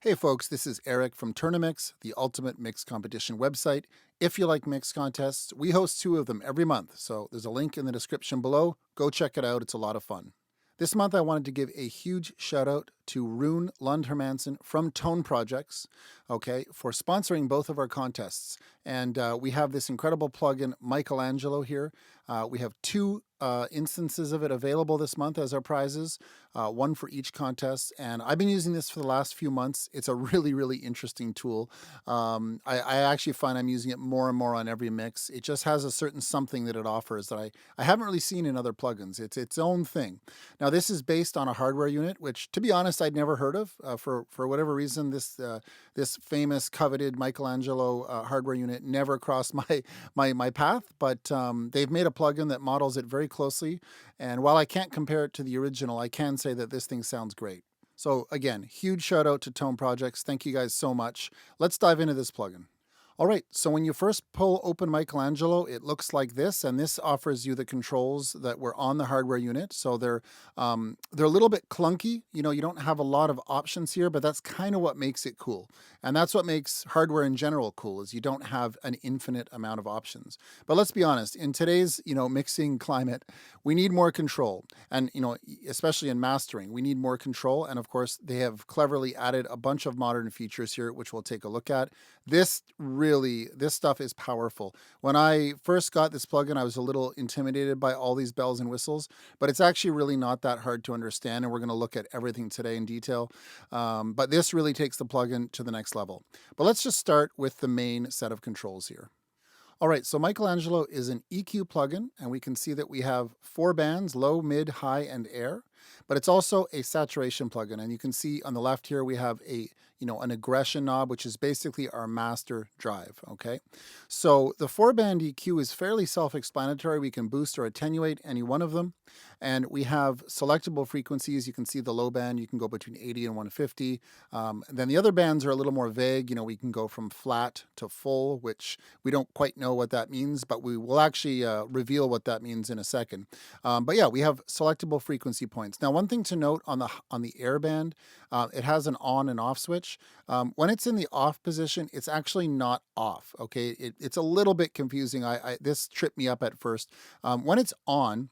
Hey folks, this is Eric from TOURNA-MIX, the ultimate mix competition website. If you like mix contests, we host 2 of them every month, so there's a link in the description below. Go check it out, it's a lot of fun. This month I wanted to give a huge shout out to Rune Lund Hermansen from Tone Projects, okay, for sponsoring both of our contests. And we have this incredible plugin, Michelangelo, here. We have 2 instances of it available this month as our prizes, one for each contest. And I've been using this for the last few months. It's a really, really interesting tool. I actually find I'm using it more and more on every mix. It just has a certain something that it offers that I haven't really seen in other plugins. It's its own thing. Now, this is based on a hardware unit, which, to be honest, I'd never heard of. For whatever reason, this famous, coveted Michelangelo hardware unit never crossed my path. But they've made a plugin that models it very closely. And while I can't compare it to the original, I can say that this thing sounds great. So again, huge shout out to Tone Projects. Thank you guys so much. Let's dive into this plugin. All right, so when you first pull open Michelangelo, it looks like this, and this offers you the controls that were on the hardware unit. So they're a little bit clunky. You know, you don't have a lot of options here, but that's kind of what makes it cool. And that's what makes hardware in general cool, is you don't have an infinite amount of options. But let's be honest, in today's, mixing climate, we need more control. And, especially in mastering, we need more control. And of course, they have cleverly added a bunch of modern features here, which we'll take a look at. This stuff is powerful. When I first got this plugin, I was a little intimidated by all these bells and whistles, but it's actually really not that hard to understand, and we're going to look at everything today in detail. But this really takes the plugin to the next level. But let's just start with the main set of controls here. All right, so Michelangelo is an EQ plugin, and we can see that we have 4 bands, low, mid, high, and air. But it's also a saturation plugin, and you can see on the left here we have an aggression knob, which is basically our master drive, okay? So the 4-band EQ is fairly self-explanatory. We can boost or attenuate any one of them. And we have selectable frequencies. You can see the low band, you can go between 80 and 150. Then the other bands are a little more vague. We can go from flat to full, which we don't quite know what that means, but we will actually reveal what that means in a second. But yeah, we have selectable frequency points. Now, one thing to note on the air band, it has an on and off switch. When it's in the off position, it's actually not off, okay? It's a little bit confusing. This tripped me up at first. When it's on,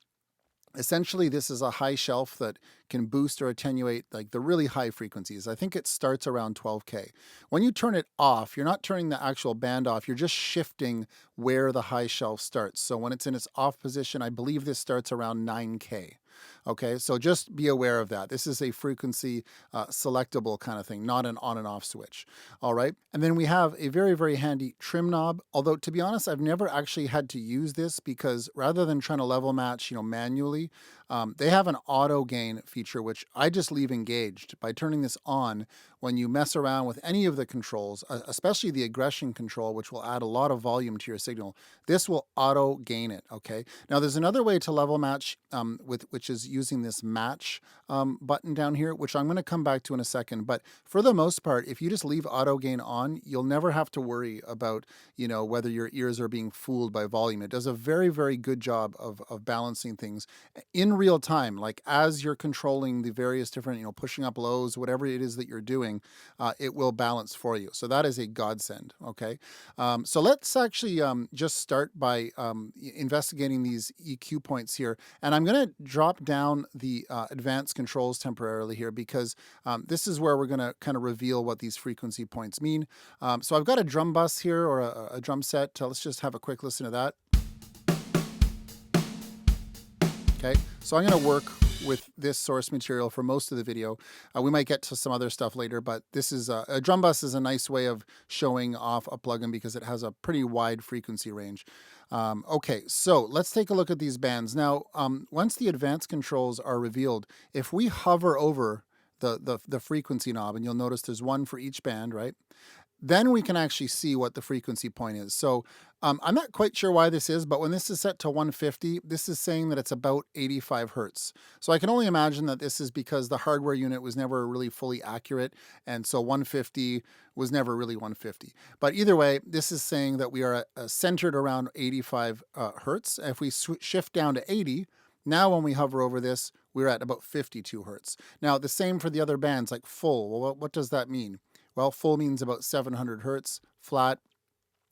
essentially, this is a high shelf that can boost or attenuate like the really high frequencies. I think it starts around 12K. When you turn it off, you're not turning the actual band off, you're just shifting where the high shelf starts. So when it's in its off position, I believe this starts around 9K. Okay, so just be aware of that. This is a frequency selectable kind of thing, not an on and off switch. All right, and then we have a very, very handy trim knob. Although, to be honest, I've never actually had to use this because rather than trying to level match, manually, they have an auto gain feature, which I just leave engaged. By turning this on, when you mess around with any of the controls, especially the aggression control, which will add a lot of volume to your signal, this will auto gain it, okay? Now, there's another way to level match, which is using this match button down here, which I'm going to come back to in a second. But for the most part, if you just leave auto gain on, you'll never have to worry about, whether your ears are being fooled by volume. It does a very, very good job of balancing things in real time, like as you're controlling the various different, pushing up lows, whatever it is that you're doing, it will balance for you. So that is a godsend, okay? So let's actually just start by investigating these EQ points here. And I'm going to drop down the advanced controls temporarily here because this is where we're going to kind of reveal what these frequency points mean. So I've got a drum bus here, or a drum set. Let's just have a quick listen to that. Okay, so I'm going to work with this source material for most of the video. We might get to some other stuff later, but this is a drum bus is a nice way of showing off a plugin because it has a pretty wide frequency range. Okay, so let's take a look at these bands. Now, once the advanced controls are revealed, if we hover over the frequency knob, and you'll notice there's one for each band, right? Then we can actually see what the frequency point is. So I'm not quite sure why this is, but when this is set to 150, this is saying that it's about 85 hertz. So I can only imagine that this is because the hardware unit was never really fully accurate, and so 150 was never really 150. But either way, this is saying that we are centered around 85 hertz. If we shift down to 80, now when we hover over this, we're at about 52 hertz. Now, the same for the other bands like full. Well, what does that mean? Well, full means about 700 hertz. Flat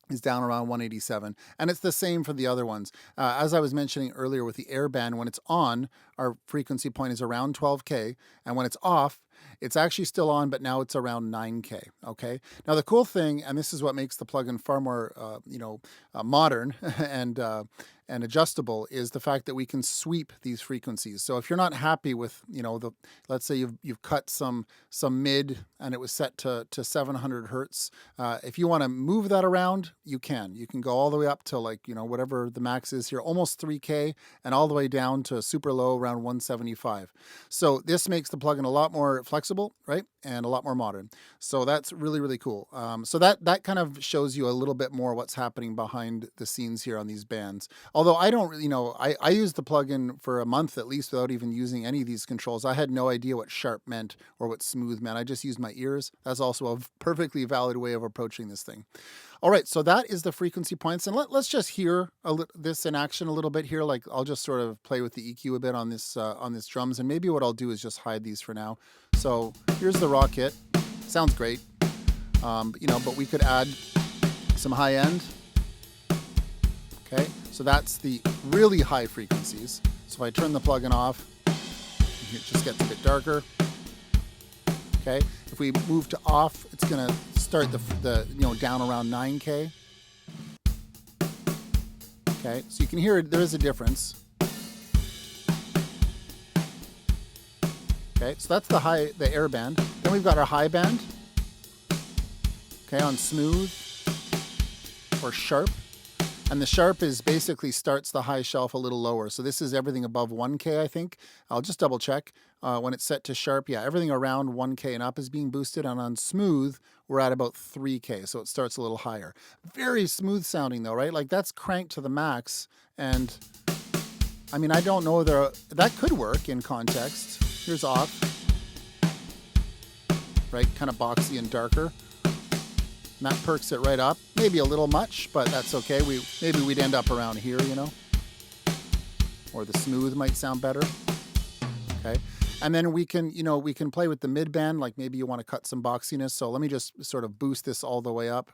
is down around 187. And it's the same for the other ones. As I was mentioning earlier with the airband, when it's on, our frequency point is around 12K. And when it's off, it's actually still on, but now it's around 9K, okay? Now, the cool thing, and this is what makes the plugin far more, modern and adjustable, is the fact that we can sweep these frequencies. So if you're not happy with, let's say you've cut some mid and it was set to 700 hertz. If you want to move that around, you can. You can go all the way up to whatever the max is here, almost 3K, and all the way down to super low around 175. So this makes the plugin a lot more flexible, right? And a lot more modern. So that's really, really cool. So that kind of shows you a little bit more what's happening behind the scenes here on these bands. Although I don't really know, I used the plugin for a month at least without even using any of these controls. I had no idea what sharp meant or what smooth meant. I just used my ears. That's also a perfectly valid way of approaching this thing. All right, so that is the frequency points. And let's just hear this in action a little bit here. Like I'll just sort of play with the EQ a bit on this drums. And maybe what I'll do is just hide these for now. So here's the raw kit. Sounds great. But we could add some high end. Okay, so that's the really high frequencies. So if I turn the plugin off, it just gets a bit darker. Okay, if we move to off, it's gonna start the down around 9K. Okay, so you can hear there is a difference. Okay, so that's the air band. Then we've got our high band. Okay, on smooth or sharp. And the sharp is basically starts the high shelf a little lower. So this is everything above 1K, I think. I'll just double check. When it's set to sharp, yeah, everything around 1K and up is being boosted. And on smooth, we're at about 3K. So it starts a little higher. Very smooth sounding though, right? Like that's cranked to the max. And I mean, I don't know that could work in context. Here's off. Right, kind of boxy and darker. And that perks it right up. Maybe a little much, but that's okay. Maybe we'd end up around here, Or the smooth might sound better. Okay. And then we can play with the mid band, like maybe you want to cut some boxiness. So let me just sort of boost this all the way up.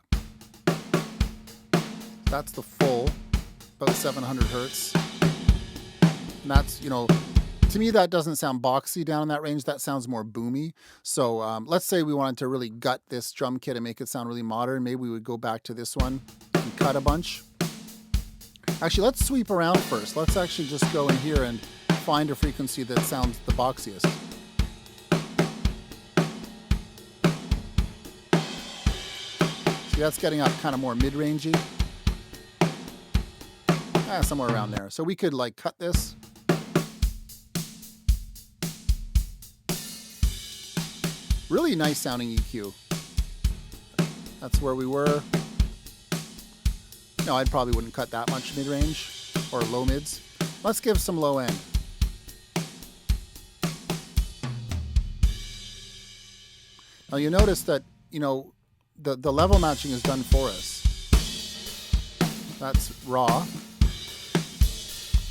That's the full, about 700 hertz. And that's, to me, that doesn't sound boxy down in that range. That sounds more boomy. So let's say we wanted to really gut this drum kit and make it sound really modern. Maybe we would go back to this one and cut a bunch. Actually, let's sweep around first. Let's actually just go in here and find a frequency that sounds the boxiest. See, that's getting up kind of more mid-rangey. Somewhere around there. So we could cut this. Really nice sounding EQ. That's where we were. No, I probably wouldn't cut that much mid-range or low mids. Let's give some low end. Now you notice that, the level matching is done for us. That's raw.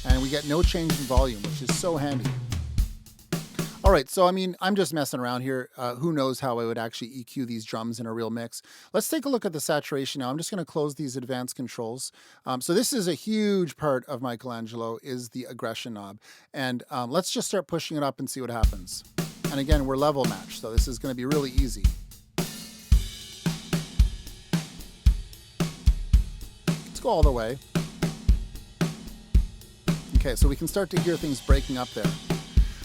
And we get no change in volume, which is so handy. All right, so I mean, I'm just messing around here. Who knows how I would actually EQ these drums in a real mix. Let's take a look at the saturation now. I'm just going to close these advanced controls. So this is a huge part of Michelangelo, is the aggression knob. And let's just start pushing it up and see what happens. And again, we're level matched, so this is going to be really easy. Let's go all the way. Okay, so we can start to hear things breaking up there.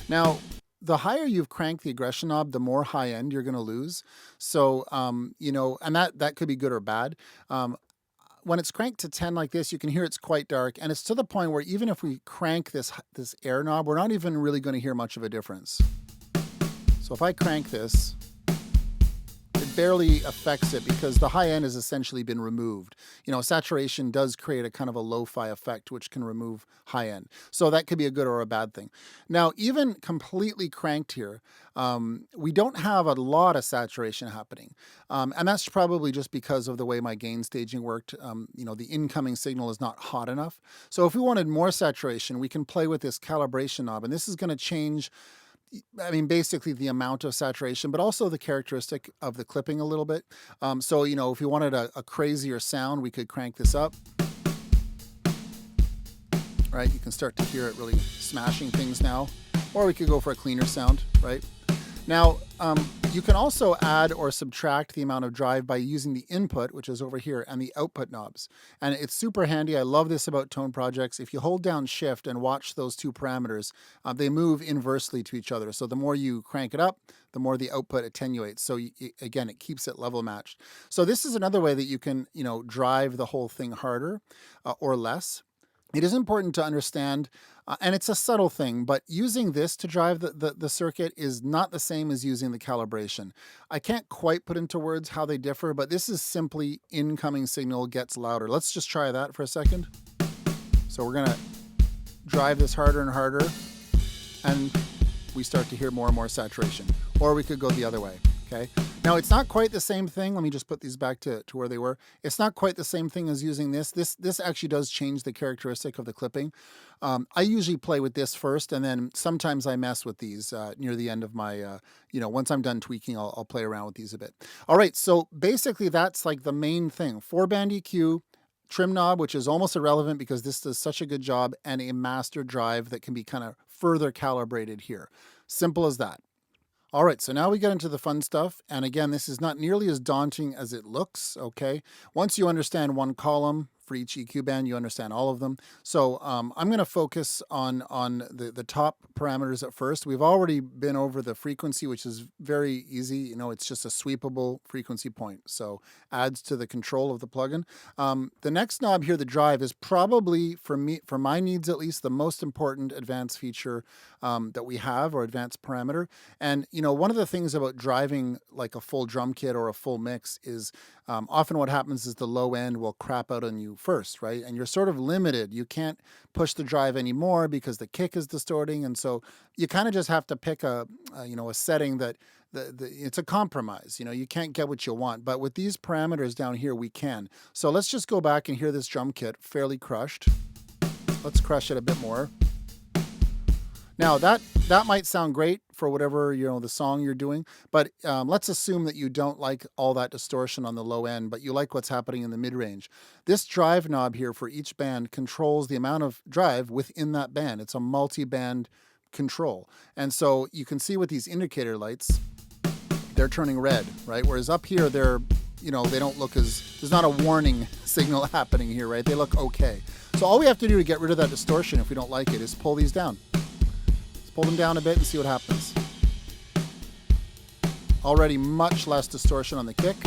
Now, the higher you've cranked the aggression knob, the more high end you're going to lose. So, and that could be good or bad. When it's cranked to 10 like this, you can hear it's quite dark. And it's to the point where even if we crank this air knob, we're not even really going to hear much of a difference. So if I crank this, it barely affects it because the high end has essentially been removed. Saturation does create a kind of a lo-fi effect, which can remove high end. So that could be a good or a bad thing. Now, even completely cranked here, we don't have a lot of saturation happening. And that's probably just because of the way my gain staging worked. The incoming signal is not hot enough. So if we wanted more saturation, we can play with this calibration knob. And this is going to change I mean, basically the amount of saturation, but also the characteristic of the clipping a little bit. So, you know, if we wanted a crazier sound, we could crank this up. Right, you can start to hear it really smashing things now. Or we could go for a cleaner sound, right? Now, you can also add or subtract the amount of drive by using the input, which is over here, and the output knobs. And it's super handy. I love this about tone projects. If you hold down Shift and watch those two parameters, they move inversely to each other. So the more you crank it up, the more the output attenuates. So again, it keeps it level matched. So this is another way that you can, you know, drive the whole thing harder or less. It is important to understand, and it's a subtle thing, but using this to drive the circuit is not the same as using the calibration. I can't quite put into words how they differ, but this is simply incoming signal gets louder. Let's just try that for a second. So we're gonna drive this harder and harder, and we start to hear more and more saturation. Or we could go the other way. Okay. Now it's not quite the same thing. Let me just put these back to where they were. It's not quite the same thing as using this. This actually does change the characteristic of the clipping. I usually play with this first, and then sometimes I mess with these near the end of my, you know, once I'm done tweaking, I'll play around with these a bit. All right, so basically that's like the main thing. 4-band EQ, trim knob, which is almost irrelevant because this does such a good job, and a master drive that can be kind of further calibrated here. Simple as that. All right, so now we get into the fun stuff. And again, this is not nearly as daunting as it looks, okay? Once you understand one column for each EQ band, you understand all of them. So I'm going to focus on the top parameters at first. We've already been over the frequency, which is very easy. You know, it's just a sweepable frequency point. So adds to the control of the plugin. The next knob here, the drive, is probably, for my needs at least, the most important advanced feature that we have, or advanced parameter. And, you know, one of the things about driving like a full drum kit or a full mix is often what happens is the low end will crap out on you first, right? And you're sort of limited. You can't push the drive anymore because the kick is distorting. And so you kind of just have to pick a setting that it's a compromise. You know, you can't get what you want. But with these parameters down here, we can. So let's just go back and hear this drum kit fairly crushed. Let's crush it a bit more. Now that might sound great for whatever, you know, the song you're doing, but let's assume that you don't like all that distortion on the low end, but you like what's happening in the mid-range. This drive knob here for each band controls the amount of drive within that band. It's a multi-band control. And so you can see with these indicator lights, they're turning red, right? Whereas up here, they're, you know, they don't look as, there's not a warning signal happening here, right? They look okay. So all we have to do to get rid of that distortion if we don't like it is pull these down. Pull them down a bit and see what happens. Already much less distortion on the kick,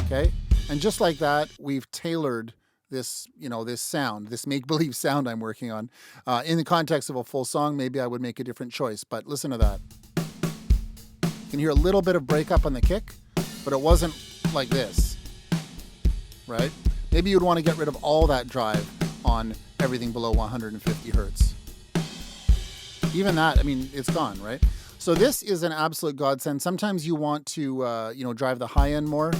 okay? And just like that, we've tailored this, you know, this sound, this make-believe sound I'm working on. In the context of a full song, maybe I would make a different choice, but listen to that. You can hear a little bit of breakup on the kick, but it wasn't like this, right? Maybe you'd want to get rid of all that drive on everything below 150 hertz. Even that, I mean, it's gone, right? So this is an absolute godsend. Sometimes you want to, you know, drive the high end more,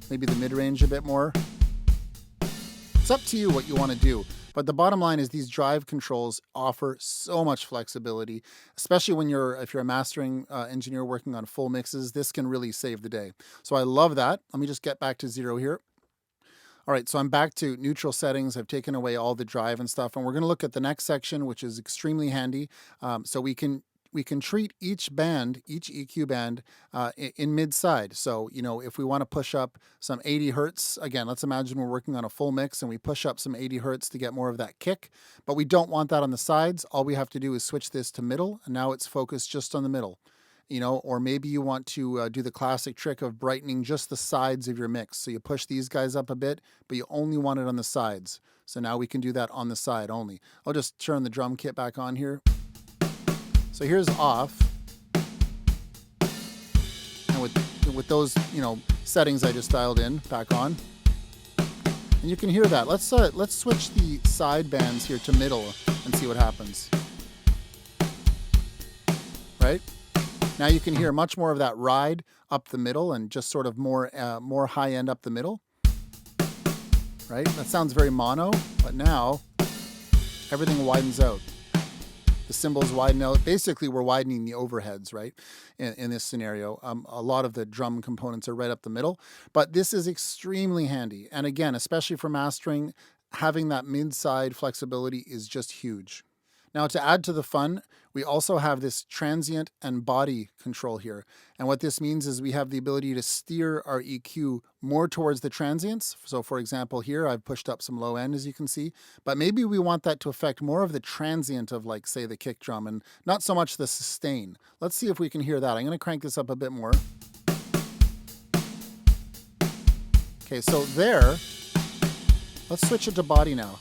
maybe the mid-range a bit more. It's up to you what you want to do. But the bottom line is these drive controls offer so much flexibility, especially when if you're a mastering engineer working on full mixes. This can really save the day. So I love that. Let me just get back to 0 here. All right, so I'm back to neutral settings. I've taken away all the drive and stuff, and we're going to look at the next section, which is extremely handy. So we can treat each band, each EQ band, in mid-side. So, you know, if we want to push up some 80 hertz, again, let's imagine we're working on a full mix and we push up some 80 hertz to get more of that kick, but we don't want that on the sides. All we have to do is switch this to middle, and now it's focused just on the middle. You know, or maybe you want to do the classic trick of brightening just the sides of your mix. So you push these guys up a bit, but you only want it on the sides. So now we can do that on the side only. I'll just turn the drum kit back on here. So here's off. And with those, you know, settings I just dialed in, back on. And you can hear that. Let's switch the side bands here to middle and see what happens. Right? Now you can hear much more of that ride up the middle and just sort of more high end up the middle, right? That sounds very mono, but now everything widens out. the cymbals widen out. Basically, we're widening the overheads, right, in this scenario. A lot of the drum components are right up the middle, but this is extremely handy. And again, especially for mastering, having that mid-side flexibility is just huge. Now, to add to the fun, we also have this transient and body control here. And what this means is we have the ability to steer our EQ more towards the transients. So for example, here I've pushed up some low end, as you can see, but maybe we want that to affect more of the transient of, like, say, the kick drum and not so much the sustain. Let's see if we can hear that. I'm going to crank this up a bit more. Okay, so there, let's switch it to body now.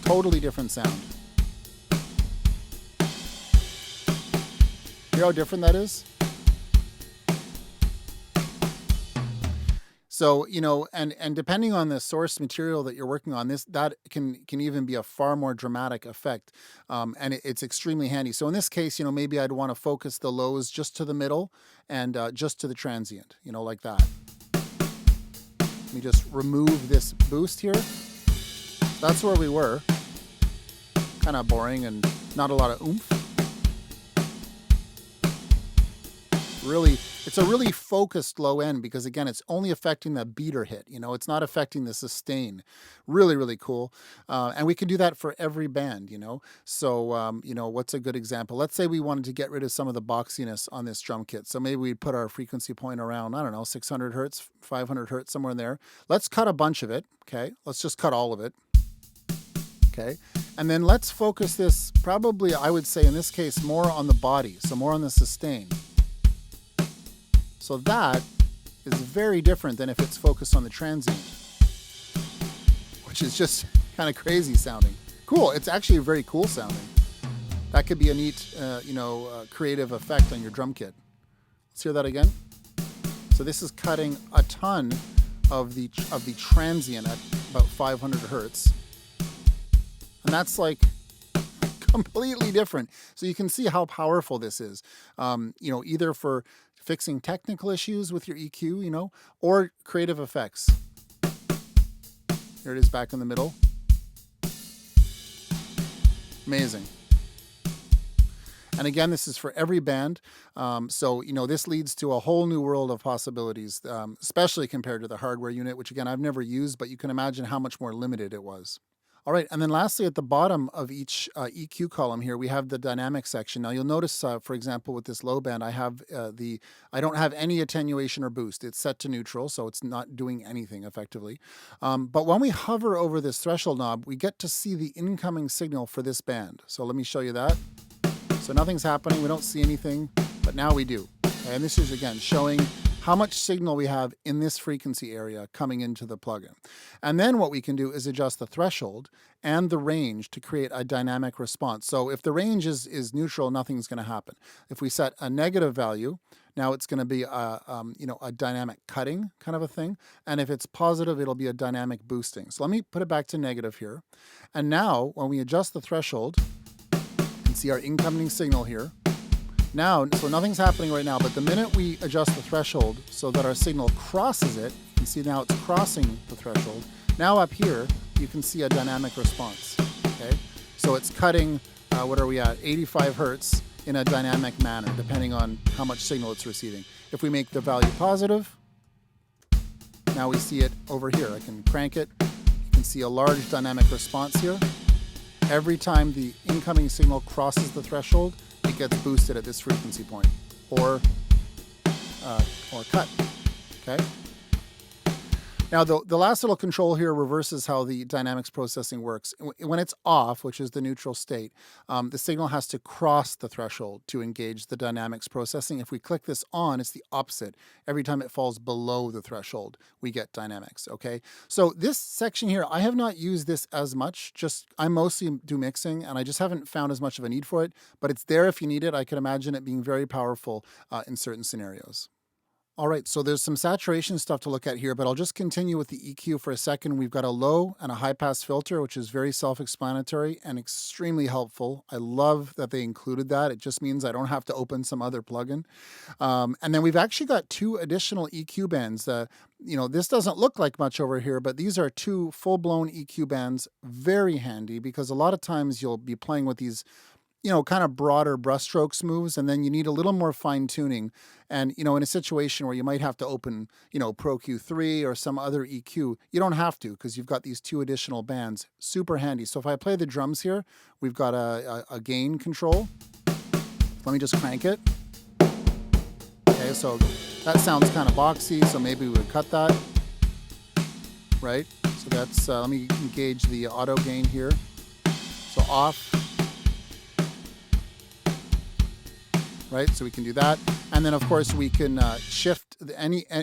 Totally different sound. Hear how different that is? So, you know, and depending on the source material that you're working on, that can even be a far more dramatic effect, and it's extremely handy. So in this case, you know, maybe I'd want to focus the lows just to the middle and just to the transient, you know, like that. Let me just remove this boost here. That's where we were. Kind of boring and not a lot of oomph. Really, it's a really focused low end because, again, it's only affecting the beater hit. You know, it's not affecting the sustain. Really, really cool. And we can do that for every band, you know. So, you know, what's a good example? Let's say we wanted to get rid of some of the boxiness on this drum kit. So maybe we'd put our frequency point around, I don't know, 600 hertz, 500 hertz, somewhere in there. Let's cut a bunch of it, okay? Let's just cut all of it. Okay, and then let's focus this, probably, I would say in this case, more on the body, so more on the sustain. So that is very different than if it's focused on the transient, which is just kind of crazy sounding. Cool, it's actually very cool sounding. That could be a neat, creative effect on your drum kit. Let's hear that again. So this is cutting a ton of the transient at about 500 hertz. And that's like completely different. So you can see how powerful this is, you know, either for fixing technical issues with your EQ, you know, or creative effects. Here it is back in the middle. Amazing. And again, this is for every band. So, you know, this leads to a whole new world of possibilities, especially compared to the hardware unit, which, again, I've never used, but you can imagine how much more limited it was. All right, and then lastly, at the bottom of each EQ column here, we have the dynamic section. Now you'll notice, for example, with this low band, I don't have any attenuation or boost. It's set to neutral, so it's not doing anything effectively. But when we hover over this threshold knob, we get to see the incoming signal for this band. So let me show you that. So nothing's happening, we don't see anything, but now we do. Okay, and this is, again, showing how much signal we have in this frequency area coming into the plugin. And then what we can do is adjust the threshold and the range to create a dynamic response. So if the range is neutral, nothing's going to happen. If we set a negative value, now it's going to be a dynamic cutting kind of a thing. And if it's positive, it'll be a dynamic boosting. So let me put it back to negative here. And now when we adjust the threshold, you can see our incoming signal here. Now, so nothing's happening right now, but the minute we adjust the threshold so that our signal crosses it, you can see now it's crossing the threshold. Now up here, you can see a dynamic response, okay? So it's cutting, what are we at, 85 hertz in a dynamic manner, depending on how much signal it's receiving. If we make the value positive, now we see it over here. I can crank it. You can see a large dynamic response here. Every time the incoming signal crosses the threshold, it gets boosted at this frequency point, or cut, okay? Now, the last little control here reverses how the dynamics processing works. When it's off, which is the neutral state, the signal has to cross the threshold to engage the dynamics processing. If we click this on, it's the opposite. Every time it falls below the threshold, we get dynamics, okay? So this section here, I have not used this as much. I mostly do mixing, and I just haven't found as much of a need for it, but it's there if you need it. I can imagine it being very powerful in certain scenarios. All right, so there's some saturation stuff to look at here, but I'll just continue with the EQ for a second. We've got a low and a high pass filter, which is very self-explanatory and extremely helpful. I love that they included that. It just means I don't have to open some other plugin. And then we've actually got 2 additional EQ bands. This doesn't look like much over here, but these are 2 full-blown EQ bands, very handy because a lot of times you'll be playing with these kind of broader brushstrokes moves, and then you need a little more fine tuning. And, in a situation where you might have to open, Pro Q3 or some other EQ, you don't have to because you've got these 2 additional bands. Super handy. So if I play the drums here, we've got a gain control. Let me just crank it. Okay, so that sounds kind of boxy, so maybe we would cut that. Right? So that's, let me engage the auto gain here. So off. Right, so we can do that, and then of course we can shift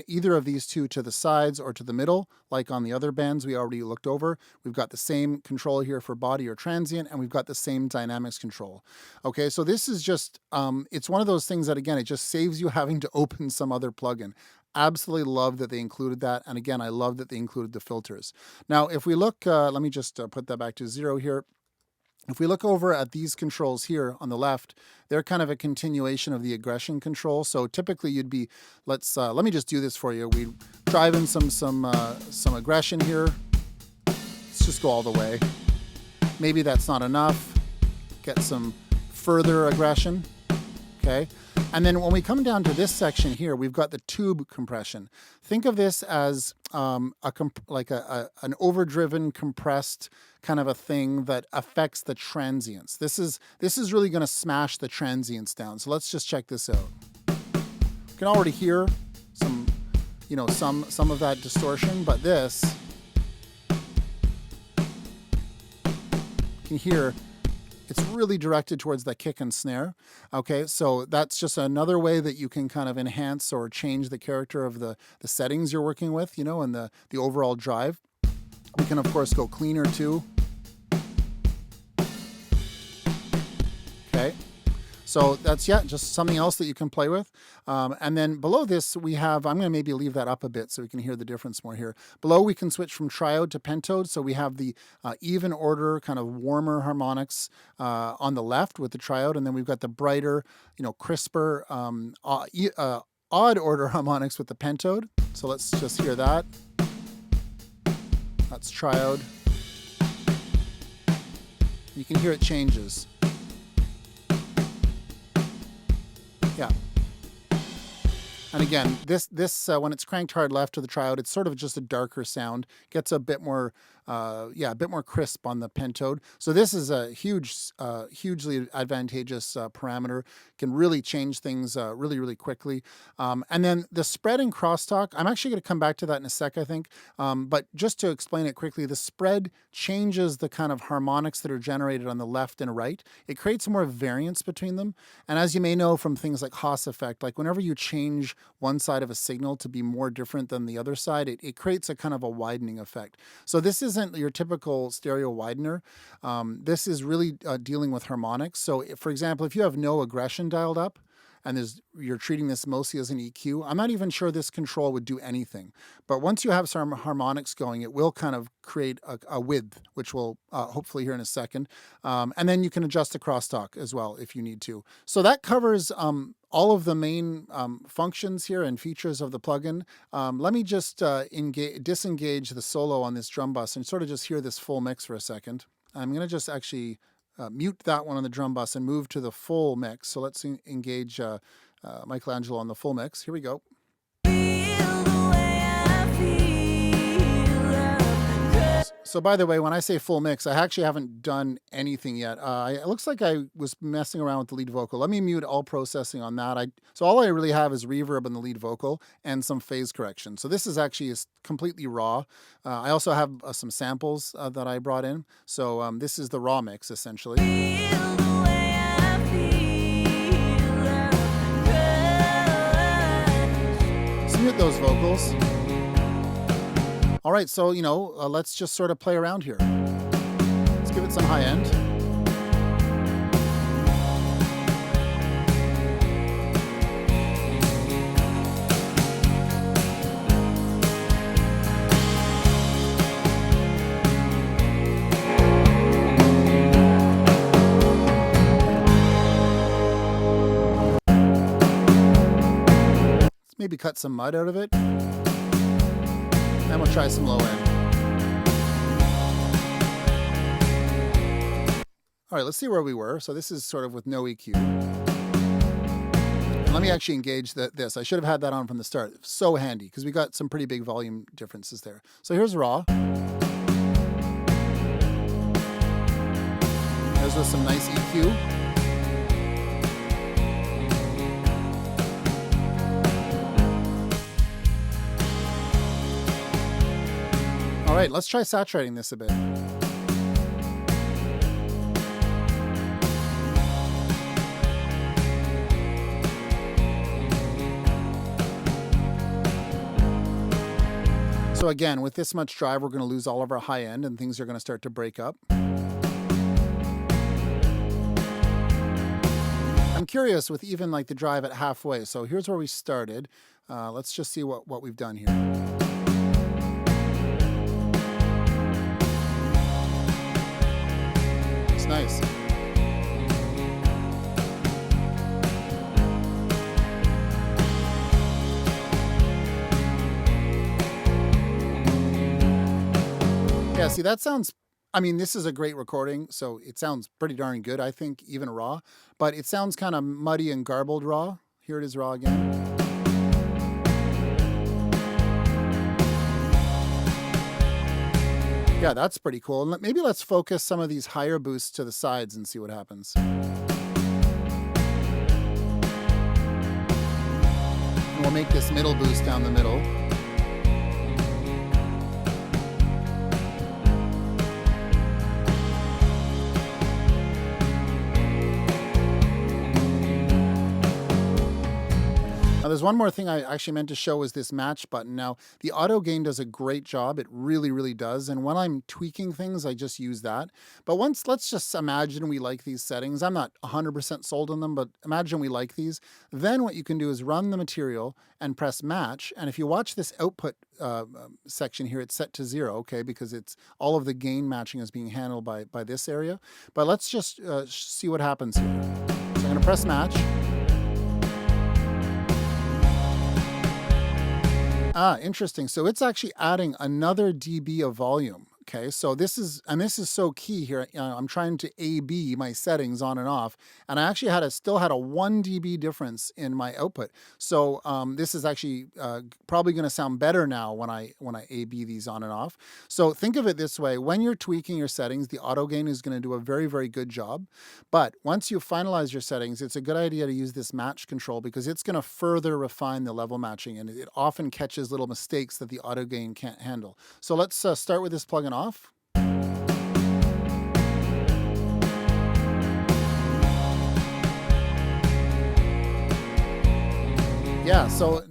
either of these 2 to the sides or to the middle, like on the other bands we already looked over. We've got the same control here for body or transient, and we've got the same dynamics control. Okay, so this is just it's one of those things that, again, it just saves you having to open some other plugin. Absolutely love that they included that, and again, I love that they included the filters. Now, if we look, let me just put that back to 0 here. If we look over at these controls here on the left, they're kind of a continuation of the aggression control. So typically you'd be, let me just do this for you. We drive in some aggression here. Let's just go all the way. Maybe that's not enough. Get some further aggression. Okay. And then when we come down to this section here, we've got the tube compression. Think of this as an overdriven, compressed kind of a thing that affects the transients. This is really going to smash the transients down. So let's just check this out. You can already hear some of that distortion, but this, you can hear it's really directed towards that kick and snare. Okay, so that's just another way that you can kind of enhance or change the character of the settings you're working with, and the overall drive. We can, of course, go cleaner too. Okay, so that's, just something else that you can play with. And then below this, we have, I'm going to maybe leave that up a bit so we can hear the difference more here. Below, we can switch from triode to pentode. So we have the even order, kind of warmer harmonics on the left with the triode. And then we've got the brighter, crisper, odd order harmonics with the pentode. So let's just hear that. That's triode. You can hear it changes. Yeah. And again, this when it's cranked hard left to the triode, it's sort of just a darker sound. Gets a bit more, a bit more crisp on the pentode. So this is a hugely advantageous parameter. Can really change things really, really quickly. And then the spread and crosstalk, I'm actually going to come back to that in a sec, I think. But just to explain it quickly, the spread changes the kind of harmonics that are generated on the left and right. It creates more variance between them. And as you may know from things like Haas effect, like whenever you change one side of a signal to be more different than the other side, it creates a kind of a widening effect. So this isn't your typical stereo widener. This is really dealing with harmonics. So for example, if you have no aggression dialed up, and you're treating this mostly as an EQ, I'm not even sure this control would do anything. But once you have some harmonics going, it will kind of create a width, which we'll hopefully hear in a second. And then you can adjust the crosstalk as well if you need to. So that covers all of the main functions here and features of the plugin. Let me just disengage the solo on this drum bus and sort of just hear this full mix for a second. I'm going to just actually mute that one on the drum bus and move to the full mix. So let's engage Michelangelo on the full mix. Here we go. So by the way, when I say full mix, I actually haven't done anything yet. It looks like I was messing around with the lead vocal. Let me mute all processing on that. So all I really have is reverb on the lead vocal and some phase correction. So this is actually completely raw. I also have some samples that I brought in. So this is the raw mix, essentially. So mute those vocals. All right, so, let's just sort of play around here. Let's give it some high end. maybe cut some mud out of it. And we'll try some low end. All right, let's see where we were. So this is sort of with no EQ. And let me actually engage this. I should have had that on from the start. So handy, because we got some pretty big volume differences there. So here's raw. There's with some nice EQ. All right, let's try saturating this a bit. So again, with this much drive, we're going to lose all of our high end and things are going to start to break up. I'm curious with even like the drive at halfway. So here's where we started. Let's just see what we've done here. It's nice. Yeah, see, that sounds, I mean, this is a great recording, so it sounds pretty darn good, I think, even raw. But it sounds kind of muddy and garbled raw. Here it is raw again. Yeah, that's pretty cool. Maybe let's focus some of these higher boosts to the sides and see what happens. And we'll make this middle boost down the middle. Now, there's one more thing I actually meant to show is this match button. Now, the auto gain does a great job. It really, really does. And when I'm tweaking things, I just use that. But let's just imagine we like these settings. I'm not 100% sold on them, but imagine we like these. Then what you can do is run the material and press match. And if you watch this output section here, it's set to 0, okay, because it's all of the gain matching is being handled by this area. But let's just see what happens here. So I'm going to press match. Ah, interesting. So it's actually adding another dB of volume. Okay, so this is so key here. I'm trying to A/B my settings on and off, and I actually still had a 1 dB difference in my output. So this is actually probably going to sound better now when I A/B these on and off. So think of it this way: when you're tweaking your settings, the auto gain is going to do a very, very good job. But once you finalize your settings, it's a good idea to use this match control because it's going to further refine the level matching, and it often catches little mistakes that the auto gain can't handle. So let's start with this plugin off. Yeah, so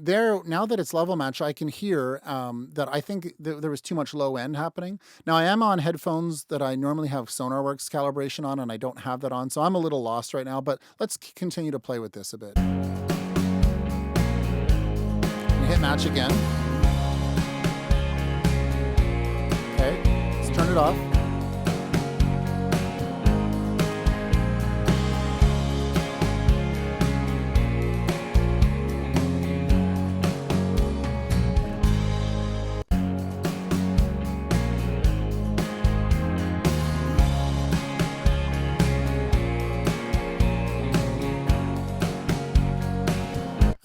now that it's level match, I can hear that I think there was too much low end happening. Now I am on headphones that I normally have SonarWorks calibration on, and I don't have that on, so I'm a little lost right now, but let's continue to play with this a bit. And hit match again. Okay, let's turn it off.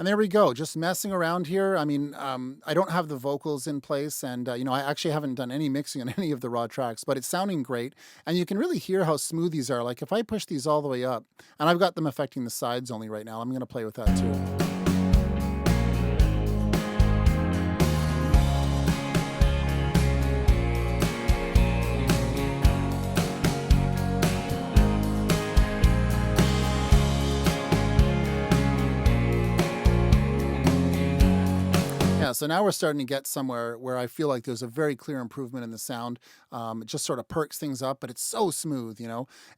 And there we go, just messing around here. I mean, I don't have the vocals in place, and I actually haven't done any mixing on any of the raw tracks, but it's sounding great. And you can really hear how smooth these are. Like if I push these all the way up, and I've got them affecting the sides only right now, I'm going to play with that too. Yeah, so now we're starting to get somewhere where I feel like there's a very clear improvement in the sound. It just sort of perks things up, but it's so smooth,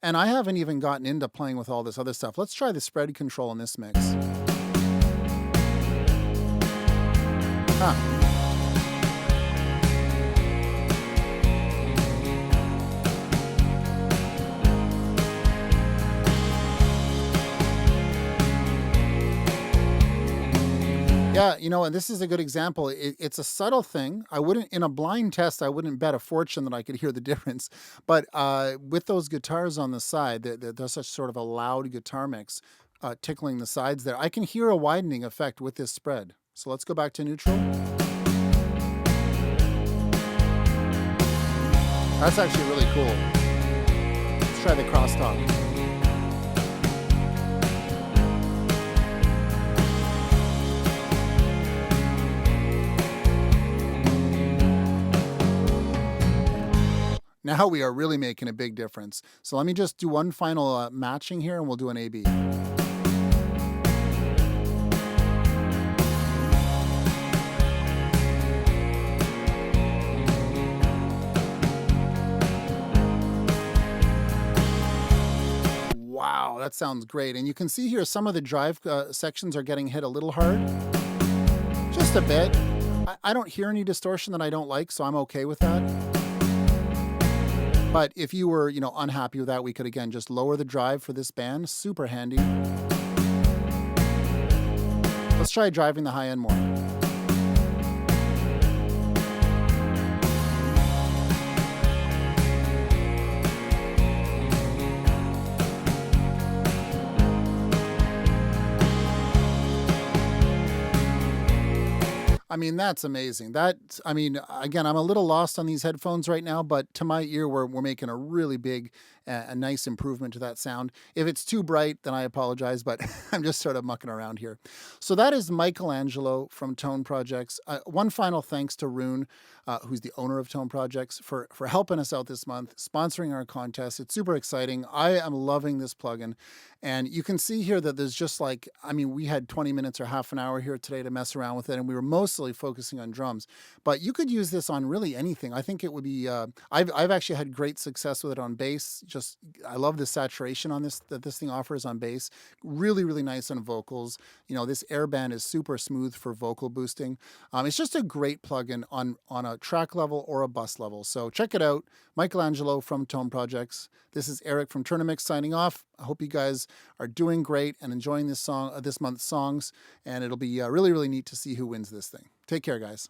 And I haven't even gotten into playing with all this other stuff. Let's try the spread control in this mix. Huh. Yeah, and this is a good example. It's a subtle thing. I wouldn't, in a blind test, I wouldn't bet a fortune that I could hear the difference. But with those guitars on the side, there's such sort of a loud guitar mix tickling the sides there. I can hear a widening effect with this spread. So let's go back to neutral. That's actually really cool. Let's try the crosstalk. Now we are really making a big difference. So let me just do one final matching here and we'll do an A-B. Wow, that sounds great. And you can see here some of the drive sections are getting hit a little hard. Just a bit. I don't hear any distortion that I don't like, so I'm okay with that. But if you were, unhappy with that, we could, again, just lower the drive for this band. Super handy. Let's try driving the high end more. I mean, that's amazing. Again, I'm a little lost on these headphones right now, but to my ear, we're making a really big, a nice improvement to that sound. If it's too bright, then I apologize, but I'm just sort of mucking around here. So that is Michelangelo from Tone Projects. One final thanks to Rune, who's the owner of Tone Projects, for helping us out this month, sponsoring our contest. It's super exciting. I am loving this plugin. And you can see here that there's just we had 20 minutes or half an hour here today to mess around with it, and we were mostly focusing on drums. But you could use this on really anything. I think it would be, I've actually had great success with it on bass. I love the saturation on this, that this thing offers on bass. Really, really nice on vocals. This airband is super smooth for vocal boosting. It's just a great plugin on a track level or a bus level. So check it out. Michelangelo from Tone Projects. This is Eric from TOURNA-MIX signing off. I hope you guys are doing great and enjoying this month's songs. And it'll be really, really neat to see who wins this thing. Take care, guys.